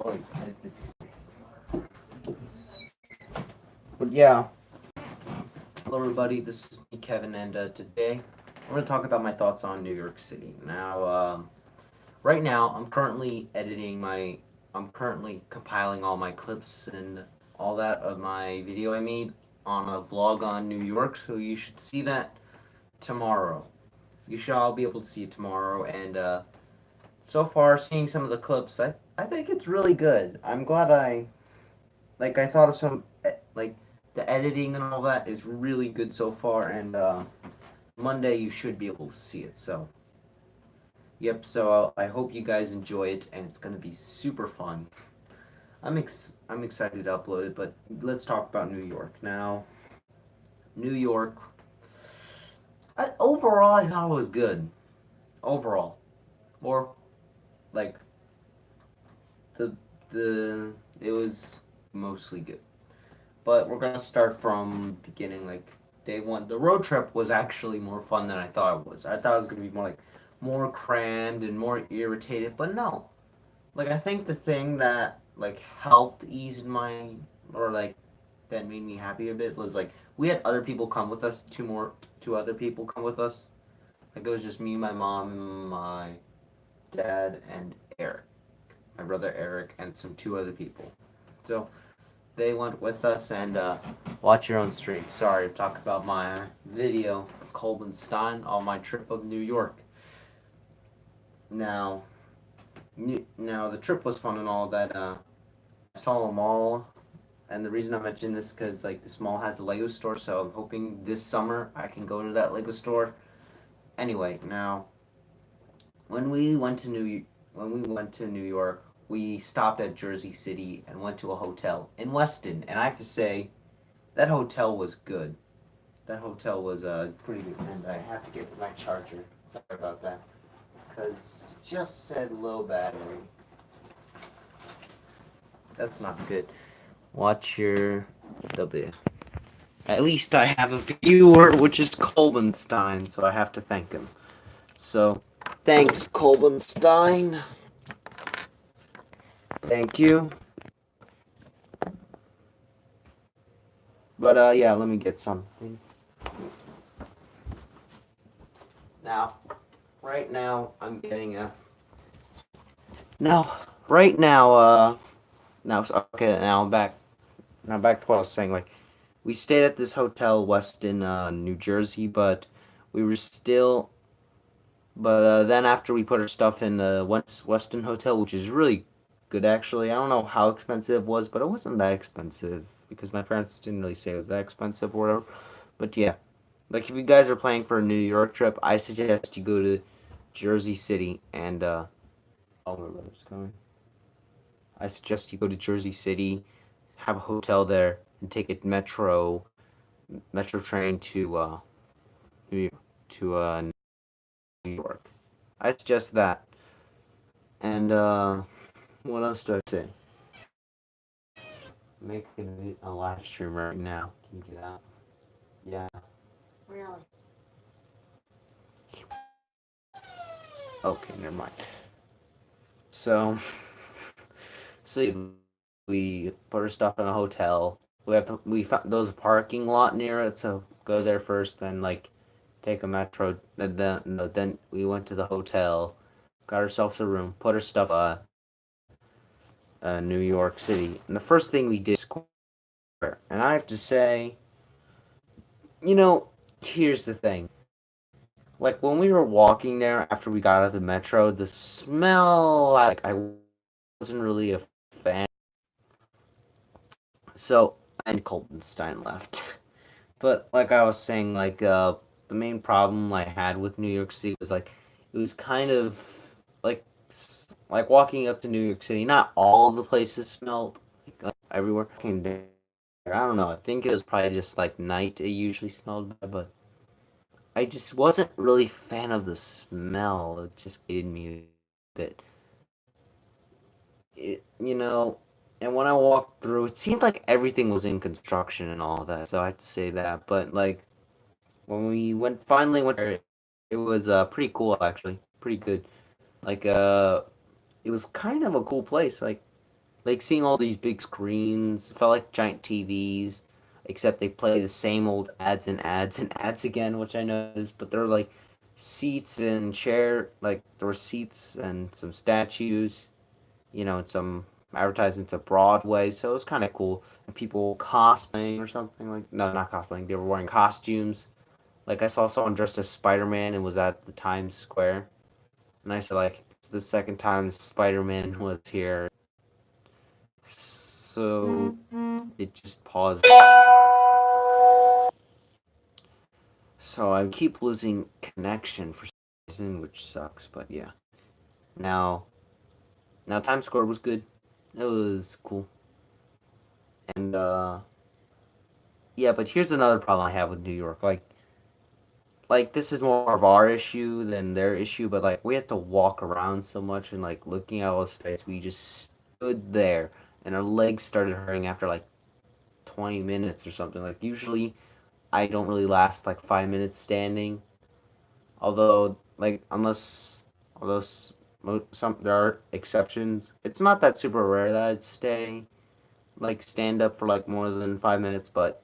Oh, but yeah, hello everybody. This is me, Kevin, and today we're gonna talk about my thoughts on New York City. Now, right now, I'm currently compiling all my clips and all that of my video I made on a vlog on New York. So you should see that tomorrow. You should all be able to see it tomorrow. And so far, seeing some of the clips, I think it's really good. I'm glad I thought of some like the editing and all that is really good so far, and Monday you should be able to see it. So yep. So I hope you guys enjoy it, and it's gonna be super fun. I'm excited to upload it, but let's talk about New York now. New York. Overall, I thought it was good. Overall, or like the the it was mostly good. But we're gonna start from beginning, like day one. The road trip was actually more fun than I thought it was. I thought it was gonna be more crammed and more irritated, but no. Like I think the thing that helped ease my or that made me happy a bit was we had other people come with us, two other people come with us. Like it was just me, my mom, my dad, and Eric, my brother Eric, and some two other people. So they went with us, and watch your own stream. Sorry, talk about my video, Colvin Stein, on my trip of New York. Now, now the trip was fun and all that. I saw a mall, and the reason I mentioned this because this mall has a Lego store, so I'm hoping this summer I can go to that Lego store. Anyway, now when we went to New York, we stopped at Jersey City and went to a hotel in Weston, and I have to say that hotel was good. That hotel was pretty good, and I have to get my charger. Sorry about that, because just said low battery. That's not good. Watch your W. At least I have a viewer, which is Kolbenstein, so I have to thank him. So, thanks, Kolbenstein. Thank you. But yeah, let me get something. Now, right now, I'm getting a. Now, right now, okay, now I'm back. Now back to what I was saying. We stayed at this hotel, Weston, New Jersey, but we were still. But then after we put our stuff in the Weston Hotel, which is really good actually. I don't know how expensive it was, but it wasn't that expensive because my parents didn't really say it was that expensive or whatever. But yeah, like if you guys are planning for a New York trip, I suggest you go to Jersey City and oh my brother's coming. I suggest you go to Jersey City, have a hotel there, and take a metro train to New York, New York. I suggest that. And what else do I say? Making a live stream right now. Can you get out? Yeah. Really? Okay, never mind. So, so we put our stuff in a hotel. We found those parking lot near it, so go there first. Then take a metro. And then no, then we went to the hotel, got ourselves a room, put our stuff New York City. And the first thing we did Square. And I have to say, here's the thing. Like when we were walking there after we got out of the metro, the smell I wasn't really a fan. So and Coltonstein left. But like I was saying, the main problem I had with New York City was it was kind of like like walking up to New York City. Not all of the places smelled everywhere. Came there. I don't know. I think it was probably just night. It usually smelled bad, but I just wasn't really a fan of the smell. It just gave me a bit. And when I walked through, it seemed like everything was in construction and all that. So I have to say that. But when we finally went there, it was pretty cool actually, pretty good. Like it was kind of a cool place. Like seeing all these big screens, it felt like giant TVs, except they play the same old ads and ads and ads again, which I noticed. But there were like seats and chair, like there were seats and some statues, and some advertisements of Broadway. So it was kind of cool. And people cosplaying or something like no, not cosplaying. They were wearing costumes. Like I saw someone dressed as Spider Man and was at the Times Square, and I said like it's the second time Spider Man was here. So it just paused. So I keep losing connection for some reason, which sucks. But yeah, now now Times Square was good. It was cool, and yeah. But here's another problem I have with New York. Like this is more of our issue than their issue, but like we have to walk around so much and like looking at all the states, we just stood there and our legs started hurting after like 20 minutes or something. Like usually I don't really last like 5 minutes standing. Although like although some there are exceptions. It's not that super rare that I'd stand up for like more than 5 minutes, but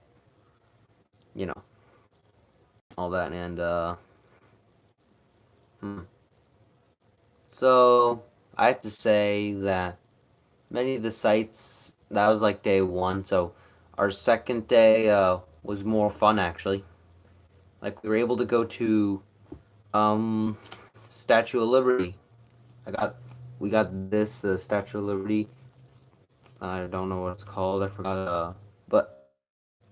you know all that and hmm. So I have to say that many of the sites that was like day one. So our second day was more fun actually. Like we were able to go to um Statue of Liberty. I got we got this the Statue of Liberty. I don't know what it's called. I forgot. But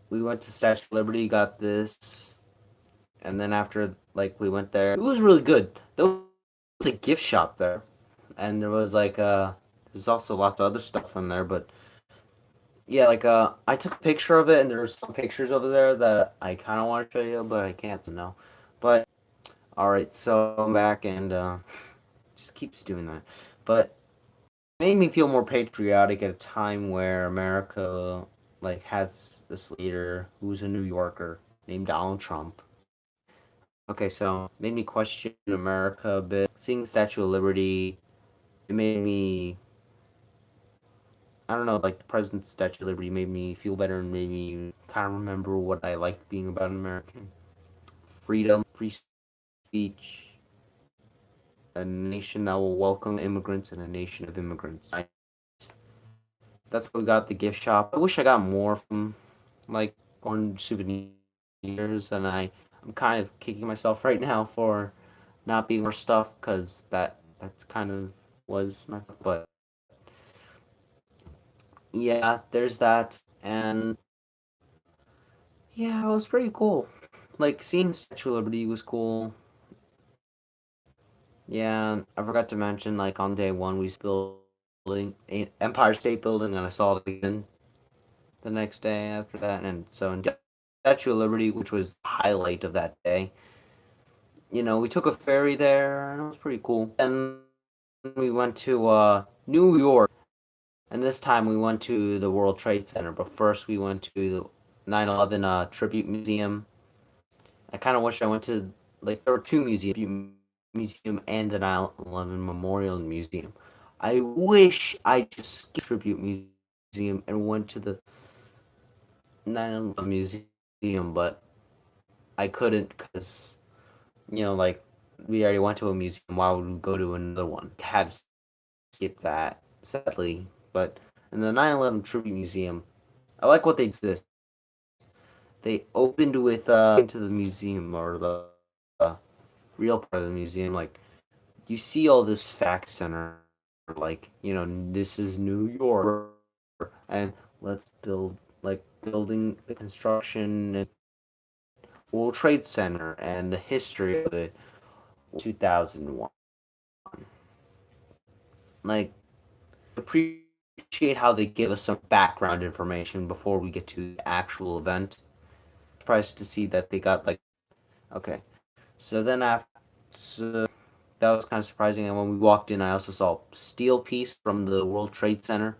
we went to Statue of Liberty, got this, and then after like we went there, it was really good. There was a gift shop there, and there was like there's also lots of other stuff in there, but yeah, like I took a picture of it, and there's some pictures over there that I kind of want to show you, but I can't. So no. But all right, so I'm back, and just keeps doing that. But it made me feel more patriotic at a time where America like has this leader who's a New Yorker named Donald Trump. Okay, so made me question America a bit. Seeing the Statue of Liberty, it made me I don't know, like the President's Statue of Liberty made me feel better and made me kind of remember what I liked being about an American. Freedom, free speech, a nation that will welcome immigrants, and a nation of immigrants. That's what we got at the gift shop. I wish I got more from like going souvenirs, and I'm kind of kicking myself right now for not being more stuff because that's kind of was my but yeah, there's that and yeah, it was pretty cool. Like seeing Statue of Liberty was cool. Yeah, I forgot to mention like on day one we building Empire State Building and I saw it again the next day after that, and so in Statue of Liberty, which was the highlight of that day, we took a ferry there and it was pretty cool. And we went to New York, and this time we went to the World Trade Center. But first we went to the 9/11 Tribute Museum. I kind of wish I went to like there were two museum and the 9/11 Memorial Museum. I wish I just skipped Tribute Museum and went to the 9/11 Museum, but I couldn't because like we already went to a museum. Why would we go to another one? Had to skip that, sadly. But in the 9/11 Tribute Museum, I like what they did. They opened with into the museum or the uh, real part of the museum. Like you see all this fact center, like this is New York, and let's building the construction and World Trade Center and the history of it. 2001. Like appreciate how they give us some background information before we get to the actual event. Surprised to see that they got like okay. So then after so that was kind of surprising. And when we walked in, I also saw steel piece from the World Trade Center,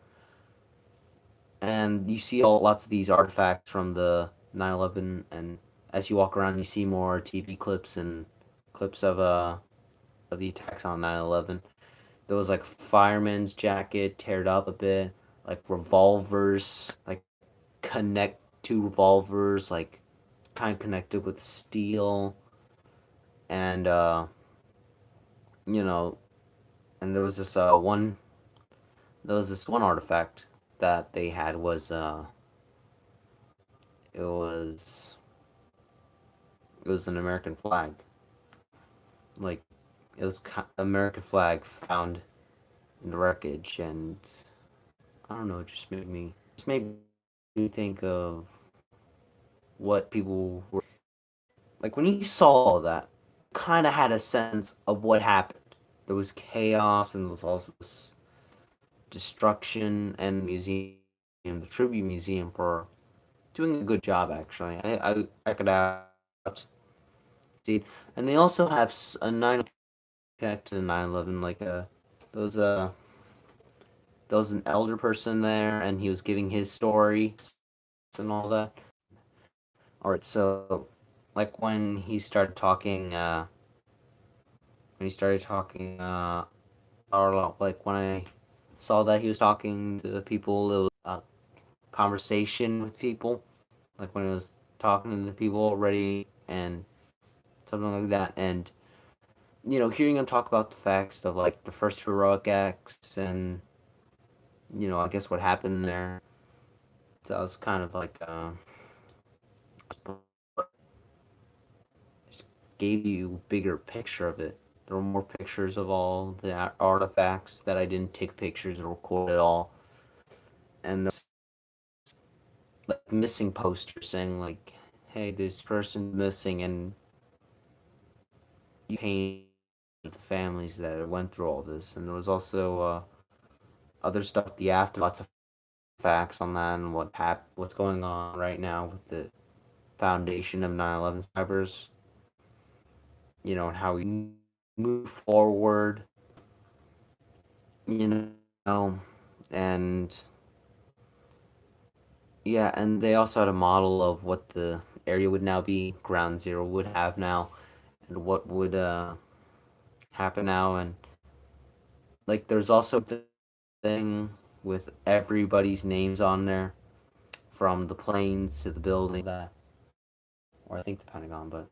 and you see lots of these artifacts from the 9/11. And as you walk around, you see more TV clips and clips of the attacks on 9/11. There was like fireman's jacket teared up a bit, like revolvers, like connect two revolvers, like kind of connected with steel, and you know, and there was this one artifact that they had was it was it was an American flag, like it was American flag found in the wreckage, and I don't know, it just made me think of what people were like when you saw all that. Kind of had a sense of what happened. There was chaos, and there was also this destruction, and the tribute museum for doing a good job. Actually, I could out see, and they also have a nine connected to 9/11. Like there was a there was an elder person there, and he was giving his story and all that. All right, so like when he started talking, or like when I saw that he was talking to the people, it was a conversation with people, like when he was talking to the people already and something like that, and hearing him talk about the facts of like the first heroic acts and I guess what happened there. So I was kind of like, just gave you a bigger picture of it. There were more pictures of all the artifacts that I didn't take pictures or record at all, and like missing posters saying like, "Hey, this person's missing," and you paint the families that went through all this. And there was also other stuff, the after, lots of facts on that and what's going on right now with the foundation of 9/11 survivors. And how we move forward. You know, and yeah, and they also had a model of what the area would now be, Ground Zero would have now, and what would happen now, and like there's also the thing with everybody's names on there, from the planes to the building that, or I think the Pentagon, but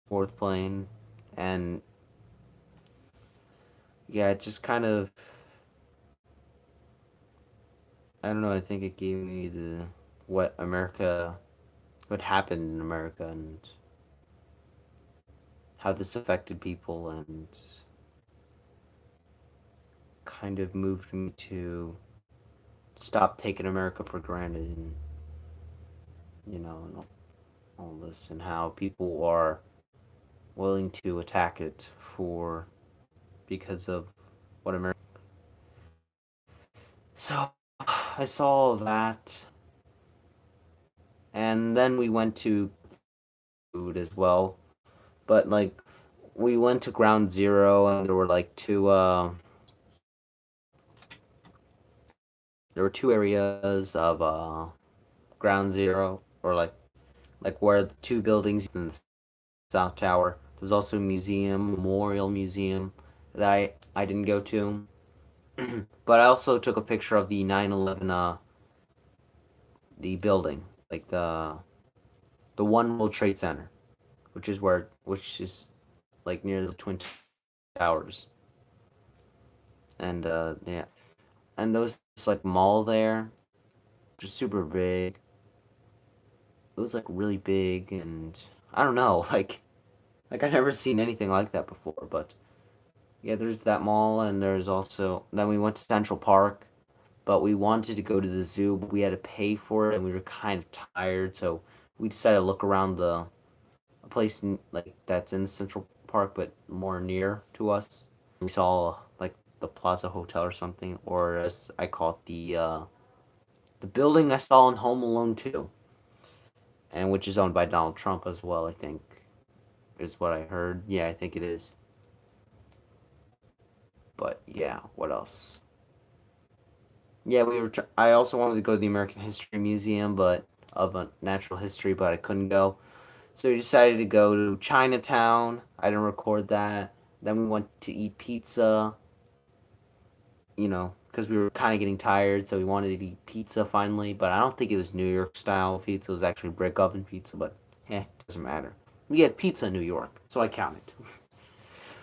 fourth plane, and yeah, it just kind of, I don't know. I think it gave me the what America, what happened in America, and how this affected people, and kind of moved me to stop taking America for granted, and and all this, and how people are willing to attack it for because of what America. So I saw that, and then we went to food as well. But like we went to Ground Zero, and there were two areas of Ground Zero, or like where the two buildings in the South Tower. There's also a museum, memorial museum that I didn't go to. But I also took a picture of the 9/11 the building, like the One World Trade Center, which is like near the Twin Towers. And yeah, and there was this like mall there, just super big. It was like really big, and I don't know, like I never seen anything like that before. But yeah, there's that mall, and there's also then we went to Central Park, but we wanted to go to the zoo, but we had to pay for it, and we were kind of tired, so we decided to look around the a place like that's in Central Park, but more near to us. We saw like the Plaza Hotel or something, or as I call it, the building I saw in Home Alone 2, and which is owned by Donald Trump as well. I think is what I heard. Yeah, I think it is. But yeah, what else? Yeah, I also wanted to go to the American History Museum, but of natural history, but I couldn't go. So we decided to go to Chinatown. I didn't record that. Then we went to eat pizza. Because because we were kind of getting tired, so we wanted to eat pizza finally. But I don't think it was New York style pizza. It was actually brick oven pizza. But doesn't matter. We had pizza in New York, so I count it.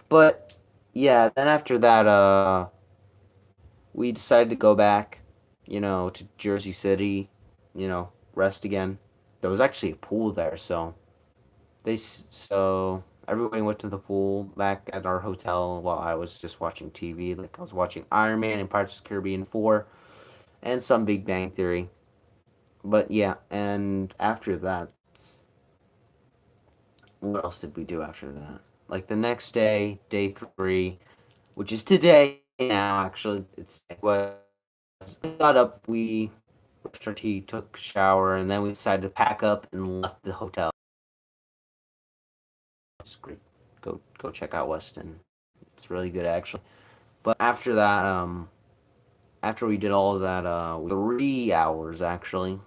But yeah, then after that, we decided to go back, to Jersey City, rest again. There was actually a pool there, so everybody went to the pool back at our hotel while I was just watching TV. Like I was watching Iron Man and Pirates of the Caribbean 4 and some Big Bang Theory. But yeah, and after that, what else did we do after that? Like the next day, day 3, which is today now actually, it's was we got up, we brushed our teeth, took a shower, and then we decided to pack up and left the hotel. It's great. Go check out Weston. It's really good actually. But after that, after we did all of that, 3 hours actually.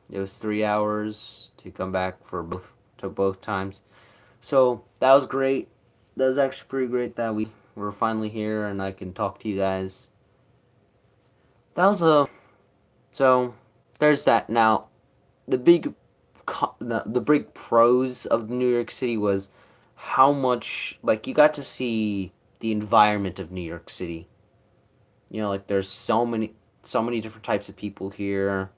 It was 3 hours to come back for both times. So that was great. That was actually pretty great that we were finally here and I can talk to you guys. That was a so there's that. Now the the big pros of New York City was how much like you got to see the environment of New York City. Like there's so many different types of people here.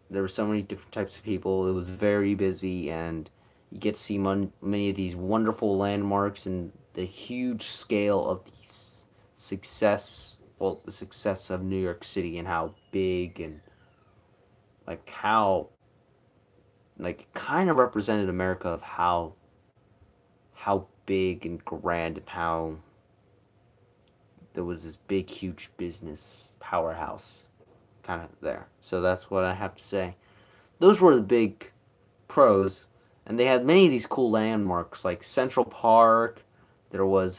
There were so many different types of people. It was very busy, and you get to see many of these wonderful landmarks and the huge scale of the success of New York City and how big and like how like kind of represented America of how big and grand and how there was this big huge business powerhouse kind of there. So that's what I have to say. Those were the big pros, and they had many of these cool landmarks like Central Park. There was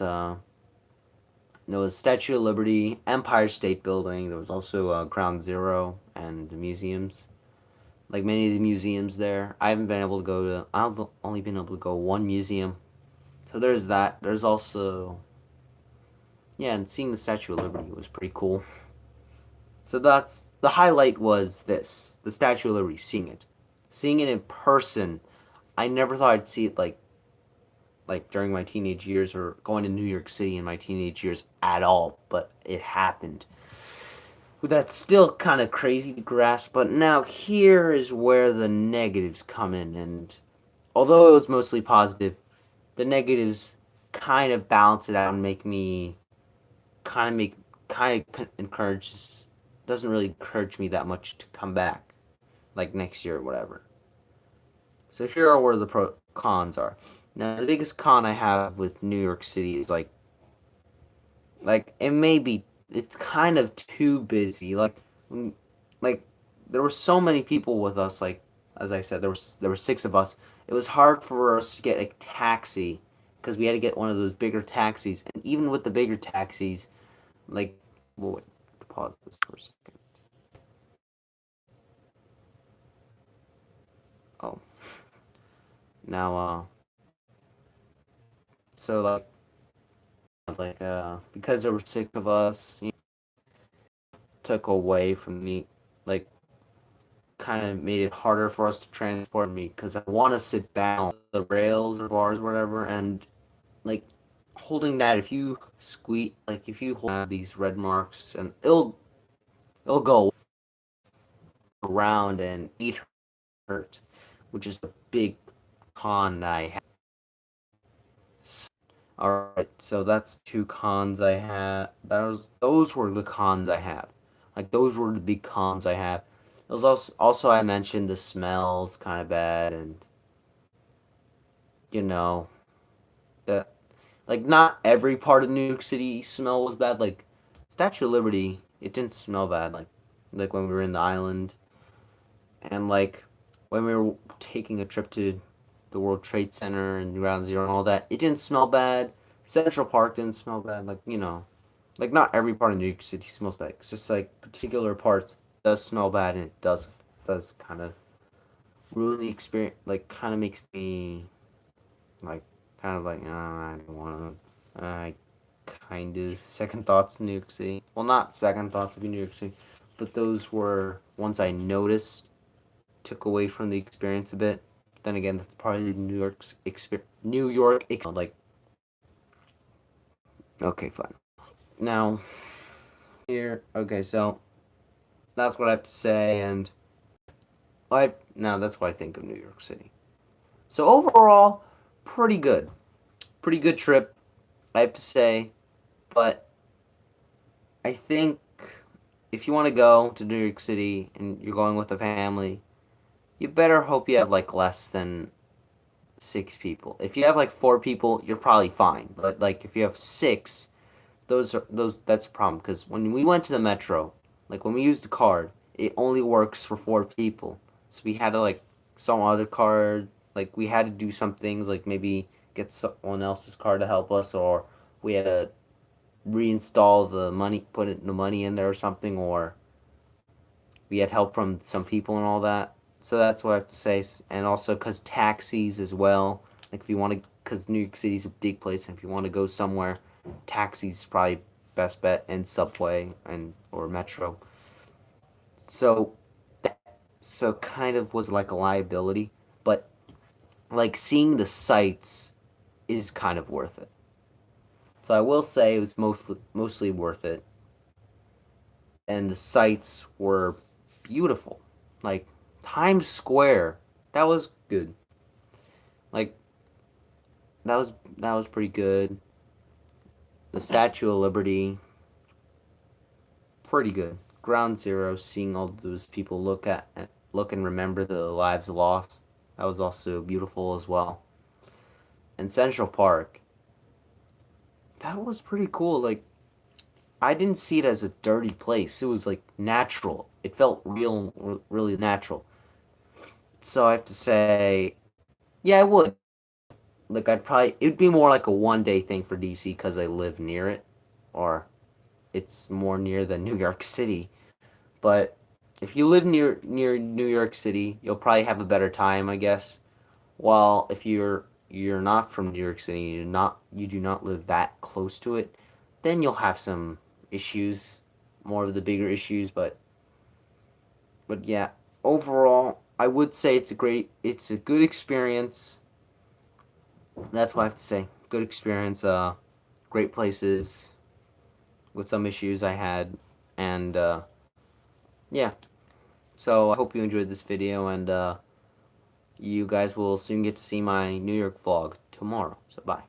Statue of Liberty, Empire State Building. There was also Ground Zero and the museums. Like many of the museums there, I haven't been able to go to. I've only been able to go one museum. So there's that. There's also and seeing the Statue of Liberty was pretty cool. So that's the highlight was the Statue of Liberty, seeing it in person. I never thought I'd see it like during my teenage years or going to New York City in my teenage years at all, but it happened. That's still kind of crazy to grasp, but now here is where the negatives come in, and although it was mostly positive, the negatives kind of balance it out and kind of encourages doesn't really encourage me that much to come back like next year or whatever. So here are where the cons are. Now the biggest con I have with New York City is like it's kind of too busy. Like there were so many people with us. Like as I said, there were 6 of us. It was hard for us to get a taxi because we had to get one of those bigger taxis. And even with the bigger taxis, like well, wait, pause this for a second. Oh, now so because there were 6 of us, took away from me like kind of made it harder for us to transport me because I want to sit down the rails or bars or whatever and like holding that if you hold these red marks and it'll go around and eat hurt, which is the big con I have. All right, so that's 2 cons I had. Those were the cons I have. Like those were the big cons I have. It was also I mentioned the smells kind of bad and you know that like not every part of New York City smell was bad. Like Statue of Liberty, it didn't smell bad. Like when we were in the island and like when we were taking a trip to the World Trade Center and Ground Zero and all that, it didn't smell bad. Central Park didn't smell bad. Like not every part of New York City smells bad. It's just like particular parts does smell bad and it does kind of ruin the experience. Like kind of makes me like kind of like I don't want to. kind of second thoughts in New York City. Well, not second thoughts of New York City, but those were ones I noticed, took away from the experience a bit. Then again, that's probably New York's like. Okay, fine. Now, here, okay, so that's what I have to say, and that's what I think of New York City. So overall, pretty good, pretty good trip, I have to say. But I think if you want to go to New York City and you're going with a family, you better hope you have like less than 6 people. If you have like 4 people, you're probably fine. But like if you have six, that's a problem because when we went to the metro, like when we used the card, it only works for 4 people. So we had to like some other card, like we had to do some things like maybe get someone else's card to help us, or we had to reinstall the money, the money in there or something, or we had help from some people and all that. So that's what I have to say. And also because taxis as well, like if you want to, because New York City's a big place, and if you want to go somewhere, taxis probably best bet, and subway and or metro. So so kind of was like a liability, but like seeing the sights is kind of worth it. So I will say it was mostly worth it, and the sights were beautiful. Like Times Square, that was good. Like that was pretty good. The Statue of Liberty, pretty good. Ground Zero, seeing all those people look and remember the lives lost, that was also beautiful as well. And Central Park, that was pretty cool. Like I didn't see it as a dirty place. It was like natural. It felt real, really natural. So I have to say, yeah, I would. Like I'd probably it'd be more like a 1 day thing for DC because I live near it, or it's more near than New York City. But if you live near New York City, you'll probably have a better time, I guess. While if you're not from New York City, you do not live that close to it, then you'll have some issues, more of the bigger issues. But yeah, overall, I would say it's a good experience. That's what I have to say. Good experience. Great places with some issues I had, and yeah. So I hope you enjoyed this video, and you guys will soon get to see my New York vlog tomorrow. So bye.